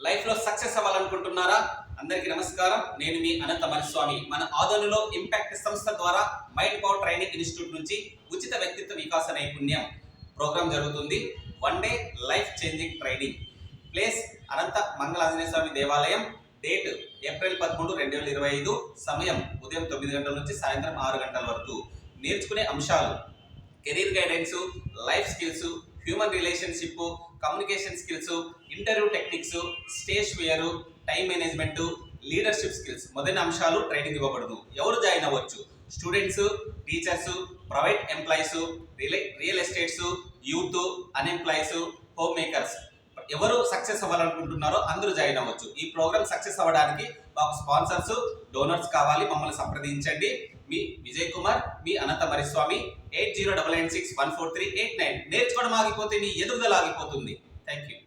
Life లో success అవ్వాలనుకుంటున్నారా? అందరికీ నమస్కారం. నేను మీ అనంత మరిస్వామి. మన ఆదోనిలో ఇంపాక్ట్ సంస్థ ద్వారా మైండ్ పవర్ ట్రైనింగ్ ఇన్స్టిట్యూట్ నుంచి ఉచిత వ్యక్తిత్వ వికాస నైపుణ్యం ప్రోగ్రామ్ జరుగుతుంది. 1 day life changing training. Place Anantha Mangala Anjaneya Swamy దేవాలయం. Date April 13, 2025. సమయం ఉదయం 9 గంటల నుంచి సాయంత్రం 6 గంటల వరకు. నేర్చుకునే అంశాలు: career guidance, life skills, human relationship, communication skills, interview techniques, stage fear, time management, leadership skills మొదలైన అంశాలు ట్రైనింగ్ ఇవ్వబడును. ఎవరు జాయిన్ అవ్వచ్చు? Students, teachers, private employees, real estates, youth, unemployees, home makers. ఎవరు సక్సెస్ అవ్వాలనుకుంటున్నారో అందరూ జాయిన్ అవ్వచ్చు. ఈ ప్రోగ్రామ్ సక్సెస్ అవ్వడానికి మాకు స్పాన్సర్స్, డోనర్స్ కావాలి. మమ్మల్ని సంప్రదించండి. మీ విజయ్ కుమార్, మీ అనంత మరిస్వామి. 8099614389. నేర్చుకోవడం ఆగిపోతే మీ ఎదుగుదల ఆగిపోతుంది. Thank you.